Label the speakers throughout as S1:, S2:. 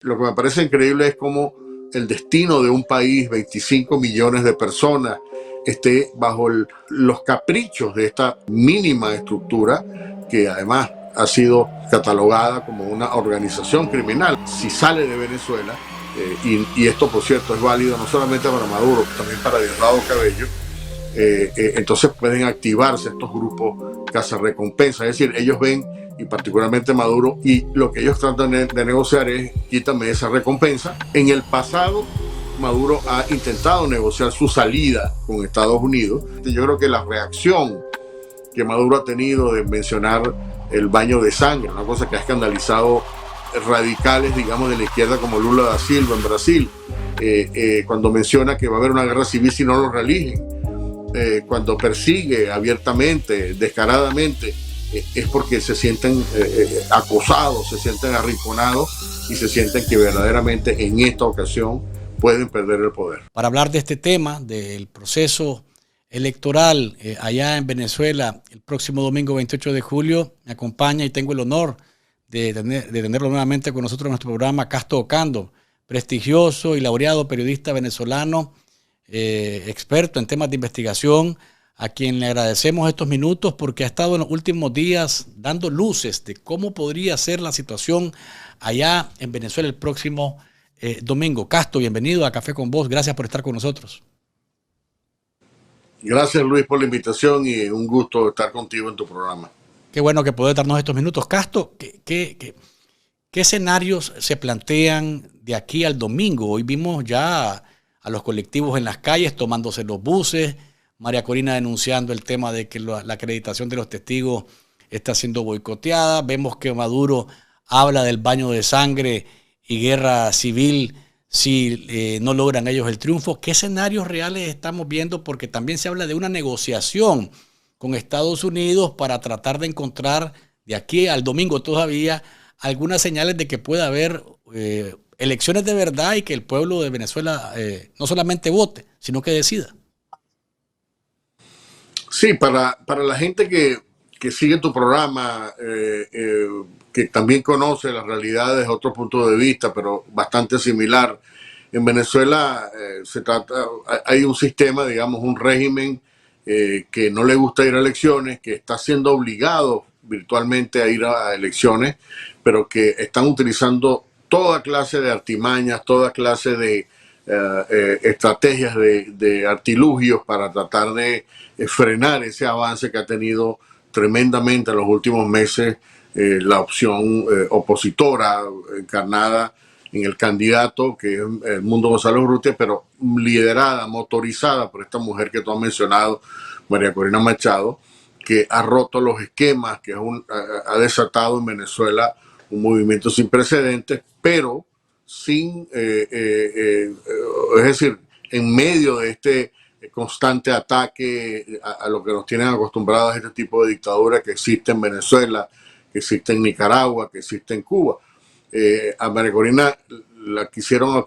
S1: Lo que me parece increíble es cómo el destino de un país, 25 millones de personas, esté bajo los caprichos de esta mínima estructura que además ha sido catalogada como una organización criminal. Si sale de Venezuela, y esto por cierto es válido no solamente para Maduro, también para Diosdado Cabello, entonces pueden activarse estos grupos cazarrecompensas. Es decir, ellos ven, y particularmente Maduro, y lo que ellos tratan de negociar es quítame esa recompensa. En el pasado, Maduro ha intentado negociar su salida con Estados Unidos. Yo creo que la reacción que Maduro ha tenido de mencionar el baño de sangre, una cosa que ha escandalizado radicales, digamos, de la izquierda como Lula da Silva en Brasil, cuando menciona que va a haber una guerra civil si no lo reeligen, cuando persigue abiertamente, descaradamente, es porque se sienten acosados, se sienten arrinconados y se sienten que verdaderamente en esta ocasión pueden perder el poder.
S2: Para hablar de este tema, del proceso electoral allá en Venezuela, el próximo domingo 28 de julio, me acompaña y tengo el honor de tenerlo nuevamente con nosotros en nuestro programa, Casto Ocando, prestigioso y laureado periodista venezolano, experto en temas de investigación, a quien le agradecemos estos minutos porque ha estado en los últimos días dando luces de cómo podría ser la situación allá en Venezuela el próximo domingo. Casto, bienvenido a Café con Voz. Gracias por estar con nosotros.
S1: Gracias, Luis, por la invitación y un gusto estar contigo en tu programa.
S2: Qué bueno que podés darnos estos minutos. Casto, ¿qué escenarios se plantean de aquí al domingo? Hoy vimos ya a los colectivos en las calles tomándose los buses, María Corina denunciando el tema de que la acreditación de los testigos está siendo boicoteada. Vemos que Maduro habla del baño de sangre y guerra civil si no logran ellos el triunfo. ¿Qué escenarios reales estamos viendo? Porque también se habla de una negociación con Estados Unidos para tratar de encontrar de aquí al domingo todavía algunas señales de que pueda haber elecciones de verdad y que el pueblo de Venezuela no solamente vote, sino que decida.
S1: Sí, para la gente que sigue tu programa, que también conoce las realidades de otro punto de vista, pero bastante similar, en Venezuela hay un sistema, digamos, un régimen que no le gusta ir a elecciones, que está siendo obligado virtualmente a ir a elecciones, pero que están utilizando toda clase de artimañas, toda clase de estrategias de artilugios para tratar de frenar ese avance que ha tenido tremendamente en los últimos meses la opción opositora encarnada en el candidato que es el Mundo González Urrutia, pero liderada, motorizada por esta mujer que tú has mencionado, María Corina Machado, que ha roto los esquemas, que ha desatado en Venezuela un movimiento sin precedentes, pero sin, es decir, en medio de este constante ataque a lo que nos tienen acostumbrados a este tipo de dictadura que existe en Venezuela, que existe en Nicaragua, que existe en Cuba. A María Corina la quisieron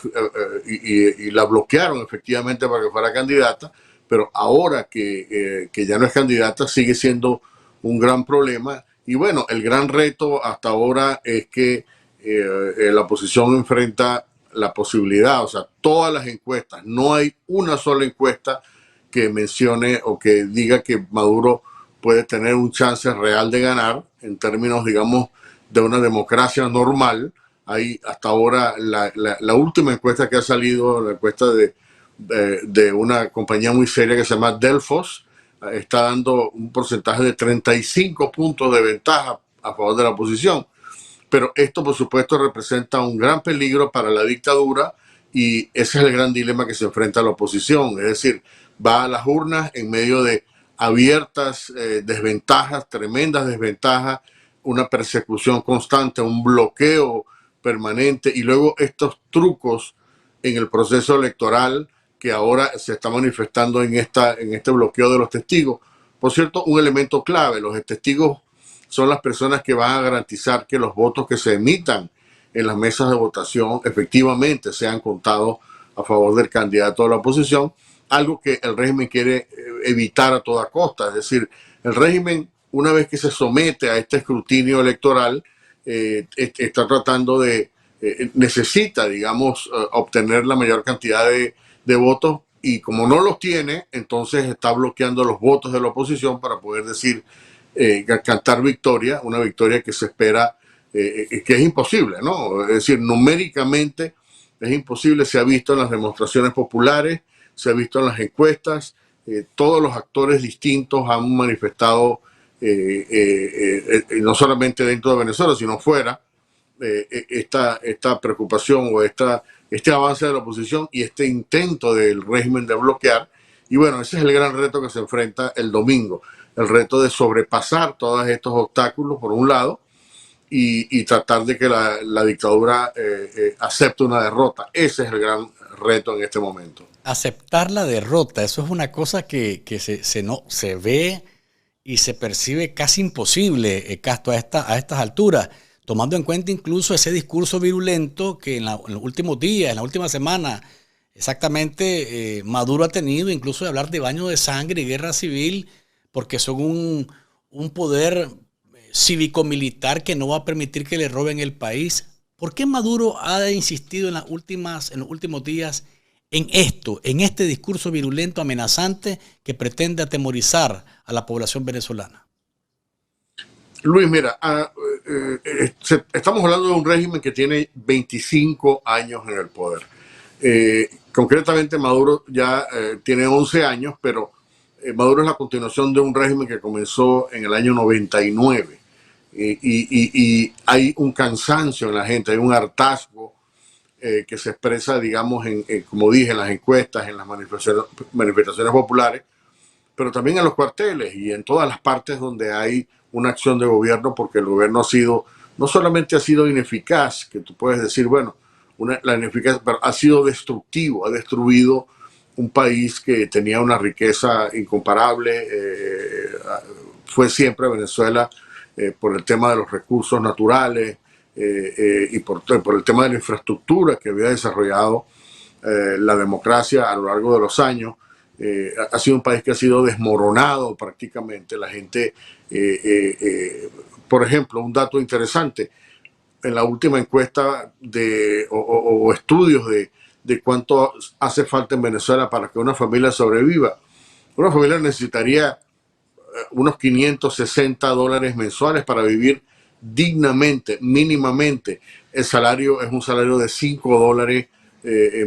S1: y la bloquearon efectivamente para que fuera candidata, pero ahora que ya no es candidata sigue siendo un gran problema. Y bueno, el gran reto hasta ahora es que la oposición enfrenta la posibilidad, o sea, todas las encuestas, no hay una sola encuesta que mencione o que diga que Maduro puede tener un chance real de ganar en términos, digamos, de una democracia normal. Hay hasta ahora la última encuesta que ha salido, la encuesta de una compañía muy seria que se llama Delfos, está dando un porcentaje de 35 puntos de ventaja a favor de la oposición. Pero esto, por supuesto, representa un gran peligro para la dictadura y ese es el gran dilema que se enfrenta a la oposición. Es decir, va a las urnas en medio de abiertas desventajas, tremendas desventajas, una persecución constante, un bloqueo permanente y luego estos trucos en el proceso electoral que ahora se está manifestando en este bloqueo de los testigos. Por cierto, un elemento clave, los testigos son las personas que van a garantizar que los votos que se emitan en las mesas de votación efectivamente sean contados a favor del candidato de la oposición, algo que el régimen quiere evitar a toda costa. Es decir, el régimen, una vez que se somete a este escrutinio electoral, está tratando de necesita, digamos, obtener la mayor cantidad de votos, y como no los tiene, entonces está bloqueando los votos de la oposición para poder decir, cantar victoria, una victoria que se espera, que es imposible, ¿no? Es decir, numéricamente es imposible, se ha visto en las demostraciones populares, se ha visto en las encuestas, todos los actores distintos han manifestado, no solamente dentro de Venezuela, sino fuera, esta preocupación o este avance de la oposición y este intento del régimen de bloquear. Y bueno, ese es el gran reto que se enfrenta el domingo, el reto de sobrepasar todos estos obstáculos, por un lado, y tratar de que la dictadura acepte una derrota. Ese es el gran reto en este momento.
S2: Aceptar la derrota, eso es una cosa que se ve y se percibe casi imposible, Castro, a estas alturas, tomando en cuenta incluso ese discurso virulento que en los últimos días, en la última semana, exactamente, Maduro ha tenido, incluso de hablar de baño de sangre y guerra civil, porque son un poder cívico-militar que no va a permitir que le roben el país. ¿Por qué Maduro ha insistido en los últimos días en esto, en este discurso virulento, amenazante, que pretende atemorizar a la población venezolana?
S1: Luis, mira, estamos hablando de un régimen que tiene 25 años en el poder. Concretamente Maduro ya tiene 11 años, pero Maduro es la continuación de un régimen que comenzó en el año 99. Y hay un cansancio en la gente, hay un hartazgo que se expresa, digamos, como dije, en las encuestas, en las manifestaciones populares, pero también en los cuarteles y en todas las partes donde hay una acción de gobierno, porque el gobierno no solamente ha sido ineficaz, que tú puedes decir, bueno, la ineficacia, pero ha sido destructivo, ha destruido un país que tenía una riqueza incomparable. Fue siempre Venezuela, por el tema de los recursos naturales y por el tema de la infraestructura que había desarrollado la democracia a lo largo de los años. Ha sido un país que ha sido desmoronado prácticamente. La gente, por ejemplo, un dato interesante, en la última encuesta o estudios de cuánto hace falta en Venezuela para que una familia sobreviva, una familia necesitaría unos $560 mensuales para vivir dignamente, mínimamente. El salario es un salario de $5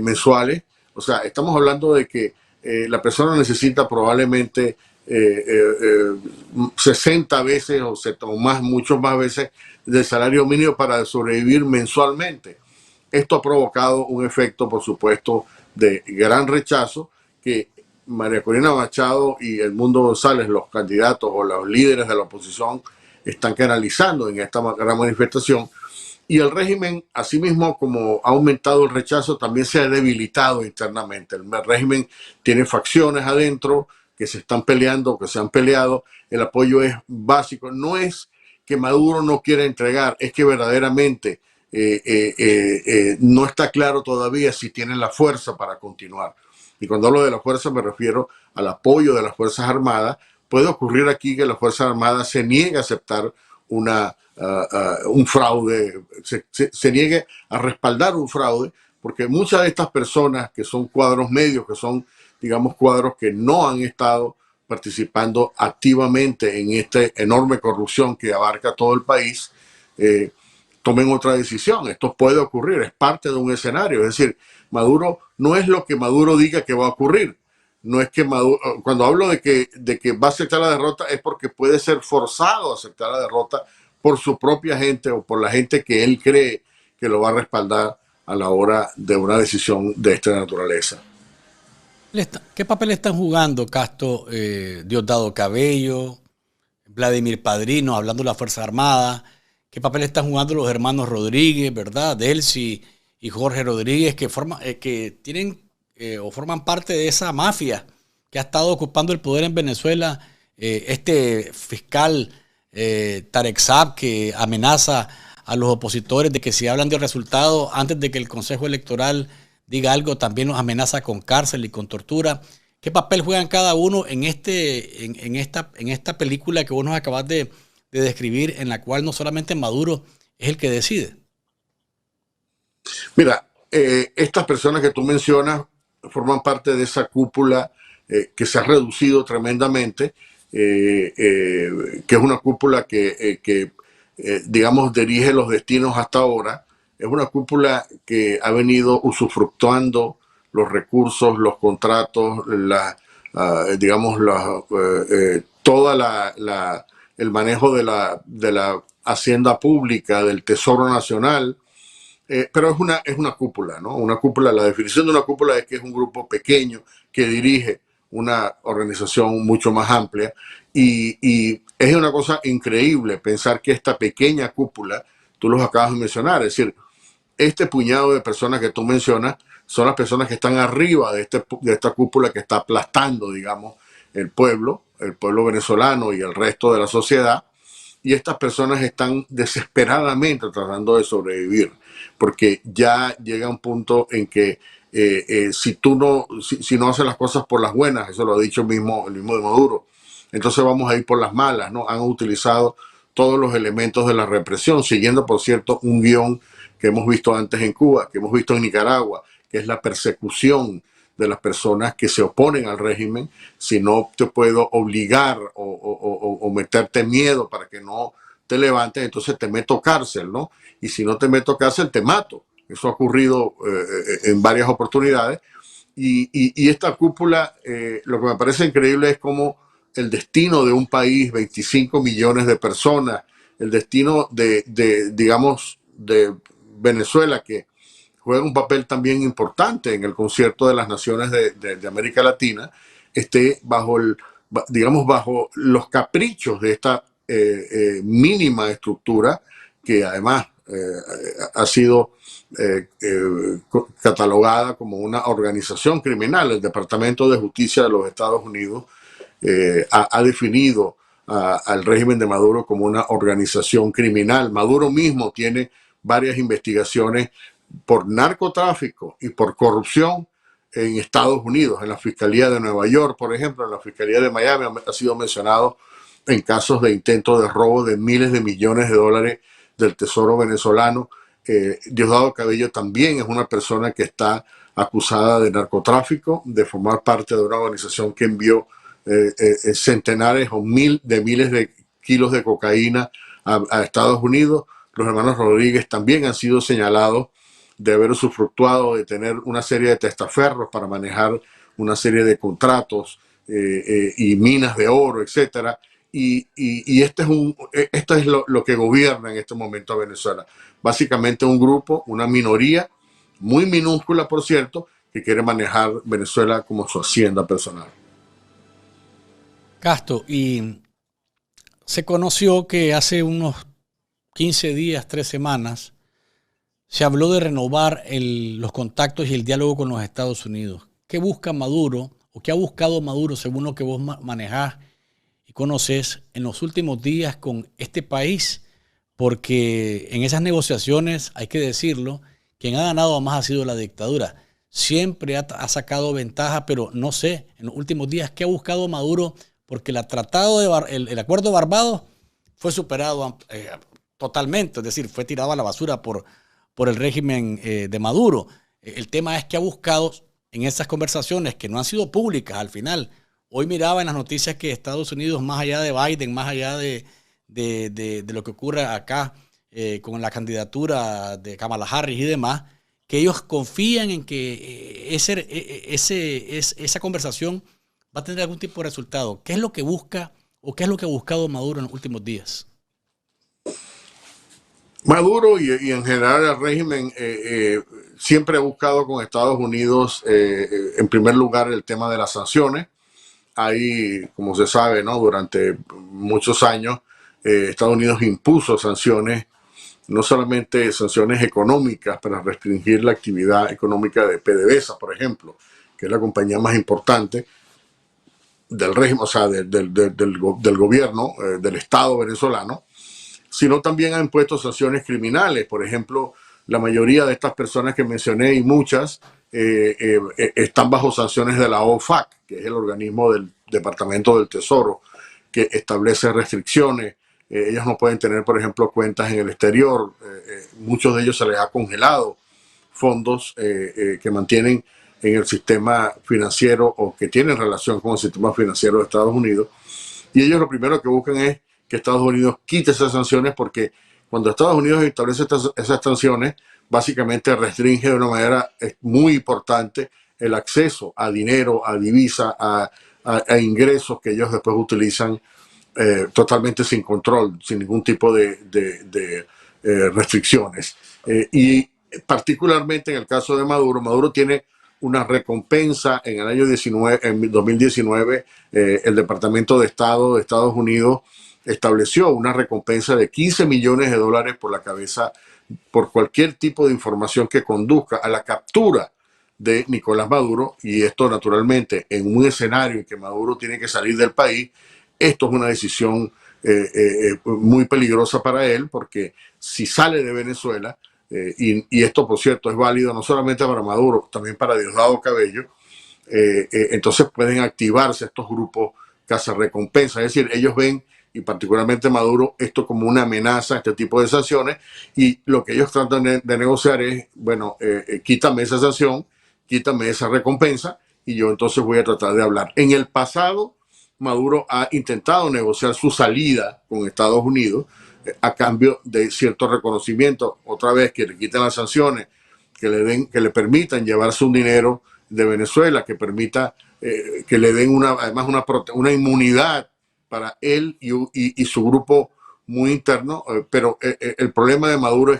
S1: mensuales. O sea, estamos hablando de que la persona necesita probablemente 60 veces o más, muchas más veces del salario mínimo para sobrevivir mensualmente. Esto ha provocado un efecto, por supuesto, de gran rechazo que María Corina Machado y Edmundo González, los candidatos o los líderes de la oposición, están canalizando en esta gran manifestación. Y el régimen, asimismo, como ha aumentado el rechazo, también se ha debilitado internamente. El régimen tiene facciones adentro que se están peleando, que se han peleado. El apoyo es básico. No es que Maduro no quiera entregar, es que verdaderamente no está claro todavía si tienen la fuerza para continuar. Y cuando hablo de la fuerza me refiero al apoyo de las Fuerzas Armadas. Puede ocurrir aquí que las Fuerzas Armadas se niegue a aceptar un fraude, se niegue a respaldar un fraude, porque muchas de estas personas que son cuadros medios, que son, digamos, cuadros que no han estado participando activamente en esta enorme corrupción que abarca todo el país, tomen otra decisión. Esto puede ocurrir, es parte de un escenario. Es decir, Maduro no es lo que Maduro diga que va a ocurrir. No es que Maduro, cuando hablo de que va a aceptar la derrota, es porque puede ser forzado a aceptar la derrota por su propia gente o por la gente que él cree que lo va a respaldar a la hora de una decisión de esta naturaleza.
S2: ¿Qué papel están jugando, Castro, Diosdado Cabello, Vladimir Padrino, hablando de las Fuerzas Armadas? ¿Qué papel están jugando los hermanos Rodríguez, verdad? Delcy y Jorge Rodríguez, que tienen o forman parte de esa mafia que ha estado ocupando el poder en Venezuela? Este fiscal Tarek Saab, que amenaza a los opositores de que si hablan de resultados antes de que el Consejo Electoral diga algo, también los amenaza con cárcel y con tortura. ¿Qué papel juegan cada uno en esta película que vos nos acabas de describir, en la cual no solamente Maduro es el que decide?
S1: Mira, estas personas que tú mencionas forman parte de esa cúpula que se ha reducido tremendamente, que es una cúpula que digamos, dirige los destinos hasta ahora. Es una cúpula que ha venido usufructuando los recursos, los contratos, digamos, toda el manejo de la hacienda pública, del Tesoro Nacional. Pero es una cúpula, ¿no? Una cúpula, la definición de una cúpula es que es un grupo pequeño que dirige una organización mucho más amplia y es una cosa increíble pensar que esta pequeña cúpula, tú los acabas de mencionar, es decir, este puñado de personas que tú mencionas son las personas que están arriba de esta cúpula que está aplastando, digamos, el pueblo venezolano y el resto de la sociedad, y estas personas están desesperadamente tratando de sobrevivir, porque ya llega un punto en que si no haces las cosas por las buenas, eso lo ha dicho el mismo de Maduro, entonces vamos a ir por las malas, ¿no? Han utilizado todos los elementos de la represión, siguiendo, por cierto, un guión que hemos visto antes en Cuba, que hemos visto en Nicaragua, que es la persecución de las personas que se oponen al régimen. Si no te puedo obligar o meterte miedo para que no te levantes, entonces te meto cárcel, ¿no? Y si no te meto cárcel, te mato. Eso ha ocurrido en varias oportunidades. Y esta cúpula, lo que me parece increíble es cómo el destino de un país, 25 millones de personas, el destino digamos, de Venezuela, que juega un papel también importante en el concierto de las naciones de América Latina, esté digamos, bajo los caprichos de esta mínima estructura que además ha sido catalogada como una organización criminal. El Departamento de Justicia de los Estados Unidos ha definido al régimen de Maduro como una organización criminal. Maduro mismo tiene varias investigaciones por narcotráfico y por corrupción en Estados Unidos, en la Fiscalía de Nueva York, por ejemplo, en la Fiscalía de Miami ha sido mencionado en casos de intento de robo de miles de millones de dólares del Tesoro venezolano. Diosdado Cabello también es una persona que está acusada de narcotráfico, de formar parte de una organización que envió centenares o miles de kilos de cocaína a Estados Unidos. Los hermanos Rodríguez también han sido señalados de haber usufructuado, de tener una serie de testaferros para manejar una serie de contratos y minas de oro, etcétera. Y esto es lo que gobierna en este momento a Venezuela. Básicamente un grupo, una minoría, muy minúscula, por cierto, que quiere manejar Venezuela como su hacienda personal.
S2: Castro, y se conoció que hace unos 15 días, 3 semanas, se habló de renovar los contactos y el diálogo con los Estados Unidos. ¿Qué busca Maduro o qué ha buscado Maduro, según lo que vos manejás y conoces, en los últimos días con este país? Porque en esas negociaciones, hay que decirlo, quien ha ganado más ha sido la dictadura. Siempre ha sacado ventaja, pero no sé, en los últimos días, ¿qué ha buscado Maduro? Porque el acuerdo de Barbados fue superado totalmente, es decir, fue tirado a la basura por el régimen de Maduro. El tema es que ha buscado en esas conversaciones que no han sido públicas al final. Hoy miraba en las noticias que Estados Unidos, más allá de Biden, más allá de lo que ocurre acá con la candidatura de Kamala Harris y demás, que ellos confían en que esa conversación va a tener algún tipo de resultado. ¿Qué es lo que busca o qué es lo que ha buscado Maduro en los últimos días?
S1: Maduro y en general el régimen siempre ha buscado con Estados Unidos, en primer lugar, el tema de las sanciones. Ahí, como se sabe, ¿no? Durante muchos años, Estados Unidos impuso sanciones, no solamente sanciones económicas para restringir la actividad económica de PDVSA, por ejemplo, que es la compañía más importante del régimen, o sea, del gobierno, del Estado venezolano, sino también ha impuesto sanciones criminales. Por ejemplo, la mayoría de estas personas que mencioné y muchas están bajo sanciones de la OFAC, que es el organismo del Departamento del Tesoro, que establece restricciones. Ellos no pueden tener, por ejemplo, cuentas en el exterior. Muchos de ellos se les ha congelado fondos que mantienen en el sistema financiero o que tienen relación con el sistema financiero de Estados Unidos. Y ellos lo primero que buscan es que Estados Unidos quite esas sanciones, porque cuando Estados Unidos establece esas sanciones, básicamente restringe de una manera muy importante el acceso a dinero, a divisa, a ingresos que ellos después utilizan totalmente sin control, sin ningún tipo de restricciones. Y particularmente en el caso de Maduro, Maduro tiene una recompensa en el año 19, en 2019, el Departamento de Estado de Estados Unidos estableció una recompensa de $15 millones por la cabeza, por cualquier tipo de información que conduzca a la captura de Nicolás Maduro. Y esto naturalmente en un escenario en que Maduro tiene que salir del país, esto es una decisión muy peligrosa para él, porque si sale de Venezuela, y esto por cierto es válido no solamente para Maduro, también para Diosdado Cabello, entonces pueden activarse estos grupos cazarrecompensas. Es decir, ellos ven, y particularmente Maduro, esto como una amenaza, este tipo de sanciones, y lo que ellos tratan de negociar es, bueno, quítame esa sanción, quítame esa recompensa, y yo entonces voy a tratar de hablar. En el pasado, Maduro ha intentado negociar su salida con Estados Unidos a cambio de cierto reconocimiento, otra vez que le quiten las sanciones, que le permitan llevarse un dinero de Venezuela, que permita que le den además una inmunidad para él y su grupo muy interno, pero el problema de Maduro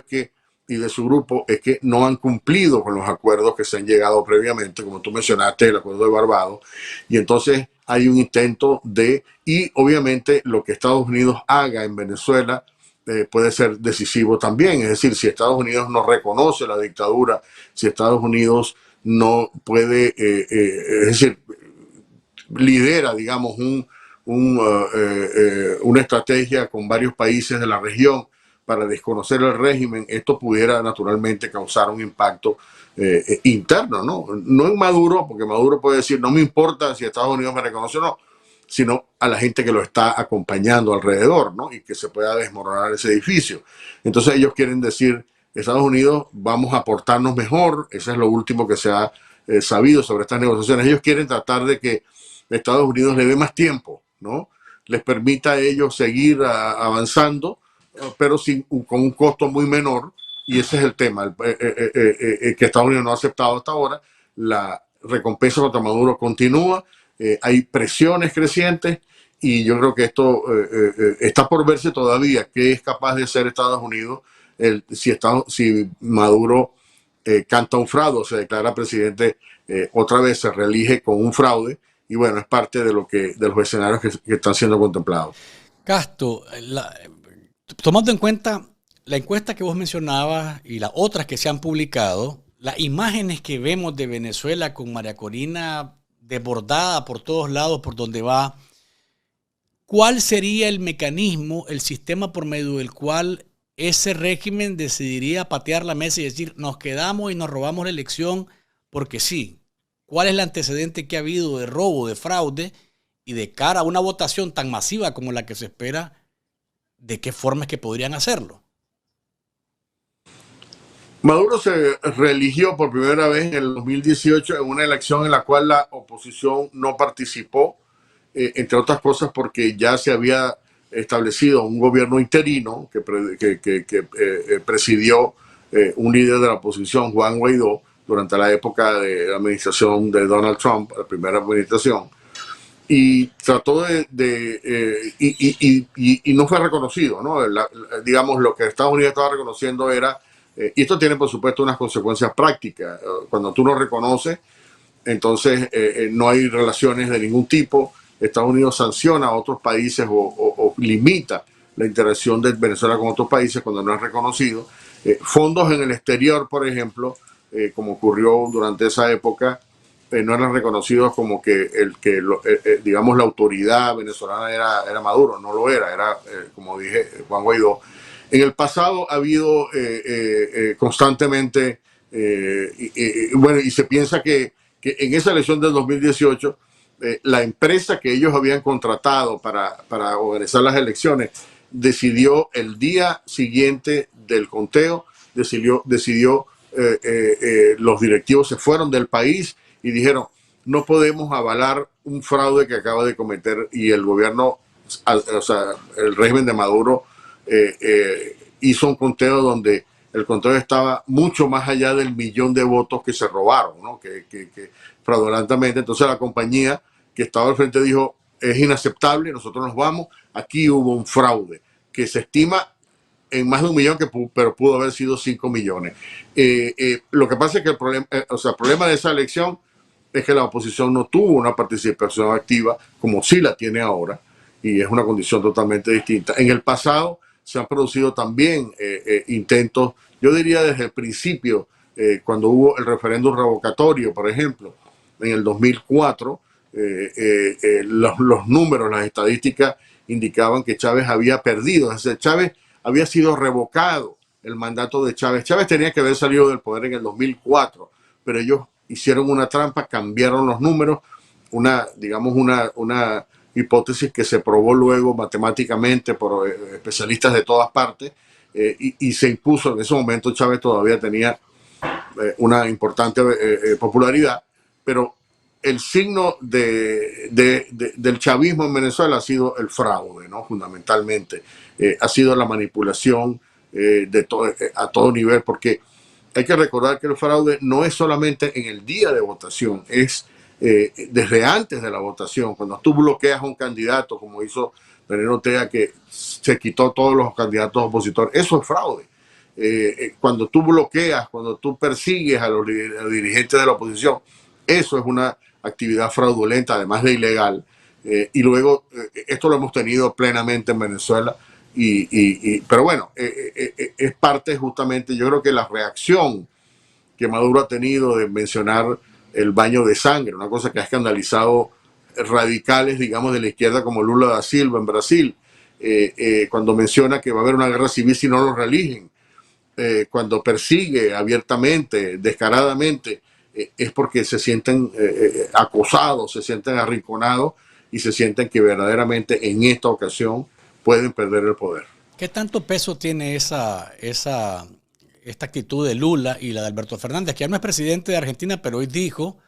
S1: y de su grupo es que no han cumplido con los acuerdos que se han llegado previamente, como tú mencionaste, el acuerdo de Barbados, y entonces hay un intento y obviamente lo que Estados Unidos haga en Venezuela puede ser decisivo también. Es decir, si Estados Unidos no reconoce la dictadura, si Estados Unidos no puede, es decir, lidera, digamos, una estrategia con varios países de la región para desconocer el régimen, esto pudiera naturalmente causar un impacto interno, ¿no? No en Maduro, porque Maduro puede decir, no me importa si Estados Unidos me reconoce o no, sino a la gente que lo está acompañando alrededor, ¿no? Y que se pueda desmoronar ese edificio. Entonces ellos quieren decir, Estados Unidos, vamos a portarnos mejor. Eso es lo último que se ha sabido sobre estas negociaciones. Ellos quieren tratar de que Estados Unidos le dé más tiempo, ¿no? Les permita a ellos seguir avanzando, pero con un costo muy menor. Y ese es el tema, que Estados Unidos no ha aceptado hasta ahora. La recompensa contra Maduro continúa. Hay presiones crecientes y yo creo que esto está por verse todavía, qué es capaz de hacer Estados Unidos si Maduro canta un fraude o se declara presidente, otra vez se reelige con un fraude, y bueno, es parte de los escenarios que están siendo contemplados.
S2: Castro, tomando en cuenta la encuesta que vos mencionabas y las otras que se han publicado, las imágenes que vemos de Venezuela con María Corina desbordada por todos lados, por donde va, ¿cuál sería el mecanismo, el sistema por medio del cual ese régimen decidiría patear la mesa y decir, nos quedamos y nos robamos la elección porque sí? ¿Cuál es el antecedente que ha habido de robo, de fraude, y de cara a una votación tan masiva como la que se espera, de qué forma es que podrían hacerlo?
S1: Maduro se reeligió por primera vez en el 2018 en una elección en la cual la oposición no participó, entre otras cosas porque ya se había establecido un gobierno interino que presidió un líder de la oposición, Juan Guaidó, durante la época de la administración de Donald Trump, la primera administración, y trató y no fue reconocido, ¿no? Digamos, lo que Estados Unidos estaba reconociendo era, y esto tiene por supuesto unas consecuencias prácticas, cuando tú no reconoces, entonces no hay relaciones de ningún tipo. Estados Unidos sanciona a otros países o limita la interacción de Venezuela con otros países cuando no es reconocido. Fondos en el exterior, por ejemplo, como ocurrió durante esa época, no eran reconocidos como que digamos, la autoridad venezolana era Maduro. No lo era, como dije, Juan Guaidó. En el pasado ha habido constantemente, bueno, y se piensa que en esa elección del 2018, la empresa que ellos habían contratado para organizar las elecciones decidió el día siguiente del conteo, decidió los directivos se fueron del país y dijeron, no podemos avalar un fraude que acaba de cometer, y el gobierno, o sea, el régimen de Maduro hizo un conteo donde el conteo estaba mucho más allá del 1.000.000 de votos que se robaron, ¿no? que fraudulentamente. Entonces la compañía que estaba al frente dijo, es inaceptable, nosotros nos vamos, aquí hubo un fraude que se estima en más de 1.000.000, pero pudo haber sido 5 millones. Lo que pasa es que el problema de esa elección es que la oposición no tuvo una participación activa como sí la tiene ahora, y es una condición totalmente distinta. En el pasado se han producido también intentos, yo diría desde el principio, cuando hubo el referéndum revocatorio, por ejemplo, en el 2004, los números, las estadísticas indicaban que Chávez había perdido. Es decir, Chávez había sido revocado el mandato de Chávez. Chávez tenía que haber salido del poder en el 2004, pero ellos hicieron una trampa, cambiaron los números, digamos una hipótesis que se probó luego matemáticamente por especialistas de todas partes, y se impuso. En ese momento Chávez todavía tenía una importante popularidad, pero el signo del chavismo en Venezuela ha sido el fraude, ¿no? Fundamentalmente. Ha sido la manipulación a todo nivel, porque hay que recordar que el fraude no es solamente en el día de votación, es desde antes de la votación. Cuando tú bloqueas a un candidato, como hizo Daniel Ortega, que se quitó todos los candidatos opositores, eso es fraude. Cuando tú bloqueas, cuando tú persigues a los dirigentes de la oposición, eso es una actividad fraudulenta, además de ilegal. Y luego, esto lo hemos tenido plenamente en Venezuela. Pero bueno, es parte justamente, yo creo que la reacción que Maduro ha tenido de mencionar el baño de sangre, una cosa que ha escandalizado radicales, digamos, de la izquierda como Lula da Silva en Brasil, cuando menciona que va a haber una guerra civil si no lo reeligen, cuando persigue abiertamente, descaradamente, es porque se sienten acosados, se sienten arrinconados y se sienten que verdaderamente en esta ocasión pueden perder el poder.
S2: ¿Qué tanto peso tiene esta actitud de Lula y la de Alberto Fernández, que ya no es presidente de Argentina, pero hoy dijo,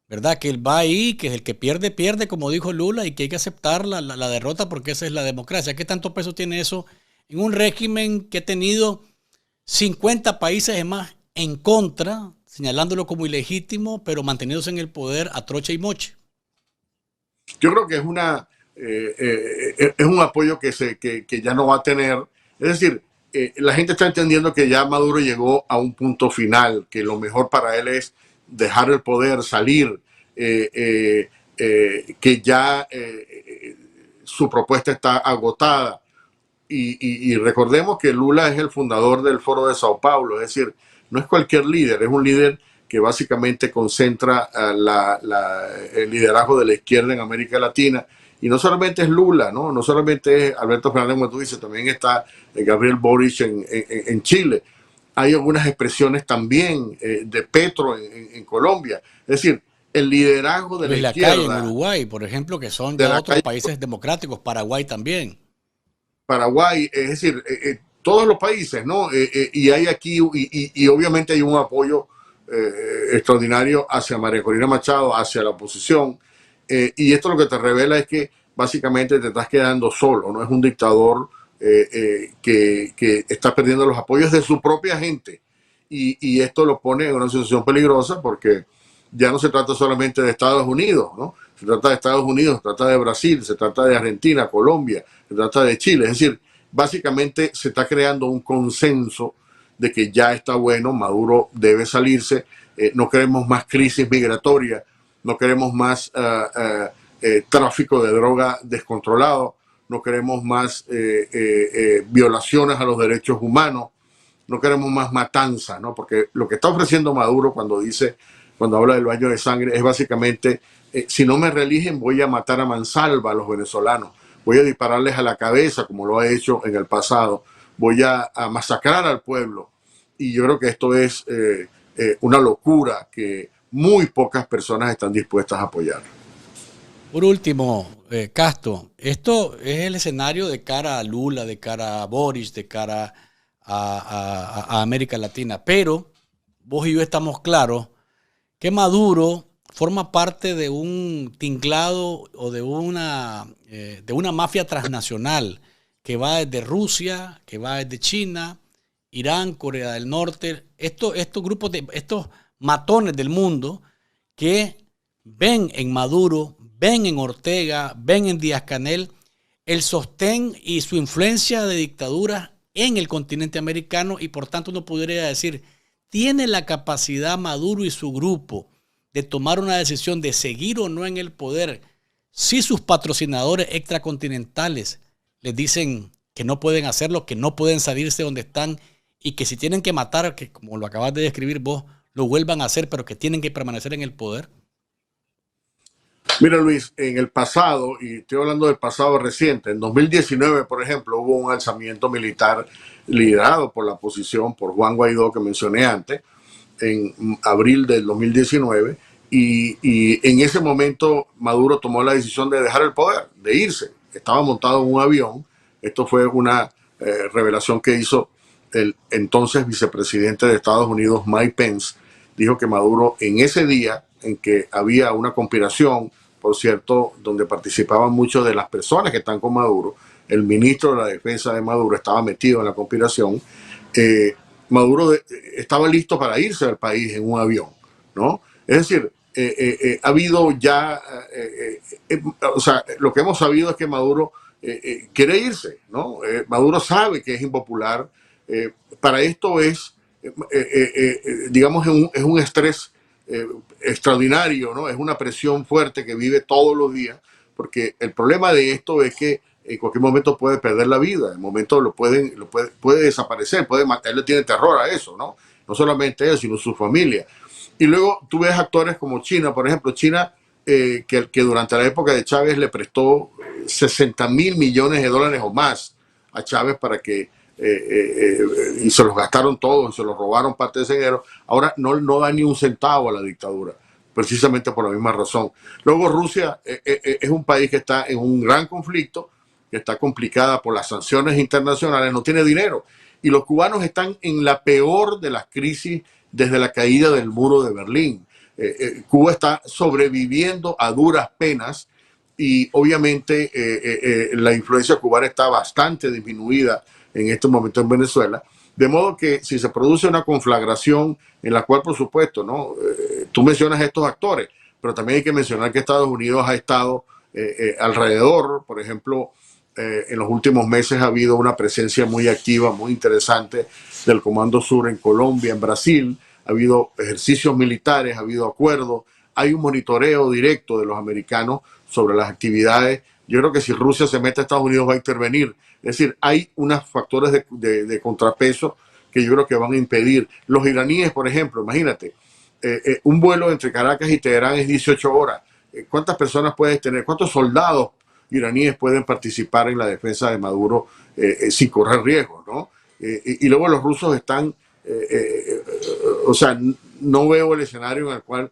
S2: ¿verdad?, que él va ahí, que el que pierde, pierde, como dijo Lula, y que hay que aceptar la derrota porque esa es la democracia? ¿Qué tanto peso tiene eso en un régimen que ha tenido 50 países más en contra, señalándolo como ilegítimo, pero manteniéndose en el poder a troche y moche?
S1: Yo creo que es un apoyo que ya no va a tener. Es decir, la gente está entendiendo que ya Maduro llegó a un punto final, que lo mejor para él es dejar el poder, salir, que ya su propuesta está agotada. Y recordemos que Lula es el fundador del Foro de Sao Paulo, es decir, no es cualquier líder, es un líder que básicamente concentra el liderazgo de la izquierda en América Latina. Y no solamente es Lula, no solamente es Alberto Fernández, como tú dices, también está Gabriel Boric en Chile. Hay algunas expresiones también de Petro en Colombia. Es decir, el liderazgo de la izquierda.
S2: En Uruguay, por ejemplo, que son ya otros países democráticos, Paraguay también.
S1: Paraguay, es decir, todos los países, ¿no? Y hay aquí, y obviamente hay un apoyo extraordinario hacia María Corina Machado, hacia la oposición. Y esto lo que te revela es que básicamente te estás quedando solo, no es un dictador que está perdiendo los apoyos de su propia gente. Y esto lo pone en una situación peligrosa porque ya no se trata solamente de Estados Unidos, ¿no? Se trata de Estados Unidos, se trata de Brasil, se trata de Argentina, Colombia, se trata de Chile. Es decir, básicamente se está creando un consenso de que ya está bueno, Maduro debe salirse, no queremos más crisis migratoria, no queremos más tráfico de droga descontrolado, no queremos más violaciones a los derechos humanos, no queremos más matanza, ¿no? Porque lo que está ofreciendo Maduro cuando habla del baño de sangre es básicamente, si no me reeligen voy a matar a mansalva a los venezolanos, voy a dispararles a la cabeza como lo ha hecho en el pasado, voy a masacrar al pueblo. Y yo creo que esto es una locura que muy pocas personas están dispuestas a apoyar.
S2: Por último, Castro, esto es el escenario de cara a Lula, de cara a Boris, de cara a América Latina, pero vos y yo estamos claros que Maduro forma parte de un tinglado o de una mafia transnacional que va desde Rusia, que va desde China, Irán, Corea del Norte, estos grupos estos matones del mundo que ven en Maduro, ven en Ortega, ven en Díaz-Canel el sostén y su influencia de dictadura en el continente americano, y por tanto uno podría decir, ¿tiene la capacidad Maduro y su grupo de tomar una decisión de seguir o no en el poder si sus patrocinadores extracontinentales les dicen que no pueden hacerlo, que no pueden salirse donde están y que si tienen que matar, que como lo acabas de describir vos, lo vuelvan a hacer, pero que tienen que permanecer en el poder?
S1: Mira, Luis, en el pasado, y estoy hablando del pasado reciente, en 2019, por ejemplo, hubo un alzamiento militar liderado por la oposición, por Juan Guaidó, que mencioné antes, en abril del 2019, y en ese momento Maduro tomó la decisión de dejar el poder, de irse. Estaba montado en un avión. Esto fue una revelación que hizo el entonces vicepresidente de Estados Unidos, Mike Pence. Dijo que Maduro, en ese día en que había una conspiración, por cierto, donde participaban muchas de las personas que están con Maduro, el ministro de la Defensa de Maduro estaba metido en la conspiración. Maduro estaba listo para irse del país en un avión, ¿no? Es decir, ha habido ya, o sea, lo que hemos sabido es que Maduro quiere irse, ¿no? Maduro sabe que es impopular. Para esto es, digamos, es un estrés extraordinario, ¿no? Es una presión fuerte que vive todos los días, porque el problema de esto es que en cualquier momento puede perder la vida, en momento puede desaparecer, él le tiene terror a eso, ¿no? No solamente él, sino su familia. Y luego tú ves actores como China, por ejemplo, China, que durante la época de Chávez le prestó 60.000 millones de dólares o más a Chávez para que, y se los gastaron todos, se los robaron parte de ese dinero. Ahora no da ni un centavo a la dictadura, precisamente por la misma razón. Luego Rusia es un país que está en un gran conflicto, que está complicada por las sanciones internacionales, no tiene dinero. Y los cubanos están en la peor de las crisis desde la caída del muro de Berlín. Cuba está sobreviviendo a duras penas y obviamente la influencia cubana está bastante disminuida en este momento en Venezuela. De modo que si se produce una conflagración en la cual, por supuesto, ¿no? Tú mencionas estos actores, pero también hay que mencionar que Estados Unidos ha estado alrededor. Por ejemplo, en los últimos meses ha habido una presencia muy activa, muy interesante del Comando Sur en Colombia, en Brasil. Ha habido ejercicios militares, ha habido acuerdos, hay un monitoreo directo de los americanos sobre las actividades. Yo creo que si Rusia se mete a Estados Unidos va a intervenir. Es decir, hay unos factores de contrapeso que yo creo que van a impedir. Los iraníes, por ejemplo, imagínate, un vuelo entre Caracas y Teherán es 18 horas. ¿Cuántas personas puedes tener? ¿Cuántos soldados iraníes pueden participar en la defensa de Maduro sin correr riesgos, ¿no? Y luego los rusos están, o sea, no veo el escenario en el cual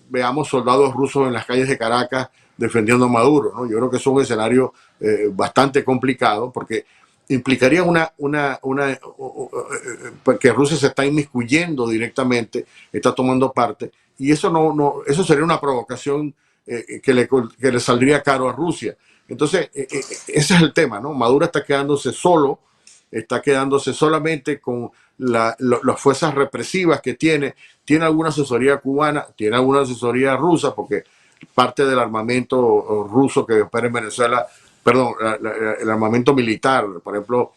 S1: veamos soldados rusos en las calles de Caracas defendiendo a Maduro, ¿no? Yo creo que es un escenario bastante complicado porque implicaría que Rusia se está inmiscuyendo directamente, está tomando parte, y eso eso sería una provocación que le saldría caro a Rusia. Entonces, ese es el tema, ¿no? Maduro está quedándose solo, está quedándose solamente con las fuerzas represivas que tiene alguna asesoría cubana, tiene alguna asesoría rusa, porque parte del armamento ruso que opera en Venezuela, perdón, el armamento militar, por ejemplo,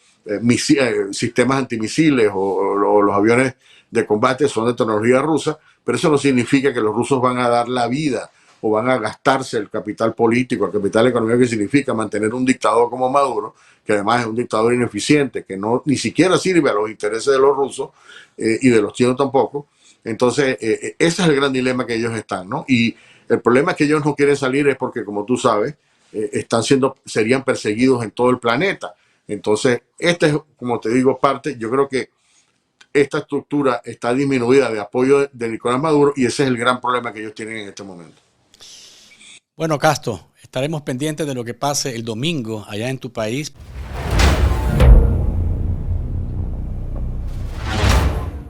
S1: sistemas antimisiles o los aviones de combate son de tecnología rusa, pero eso no significa que los rusos van a dar la vida o van a gastarse el capital político, el capital económico que significa mantener un dictador como Maduro, que además es un dictador ineficiente, que ni siquiera sirve a los intereses de los rusos y de los chinos tampoco. Entonces, ese es el gran dilema que ellos están, ¿no? Y el problema es que ellos no quieren salir es porque, como tú sabes, serían perseguidos en todo el planeta. Entonces, esta es, como te digo, parte, yo creo que esta estructura está disminuida de apoyo de Nicolás Maduro y ese es el gran problema que ellos tienen en este momento.
S2: Bueno, Castro, estaremos pendientes de lo que pase el domingo allá en tu país.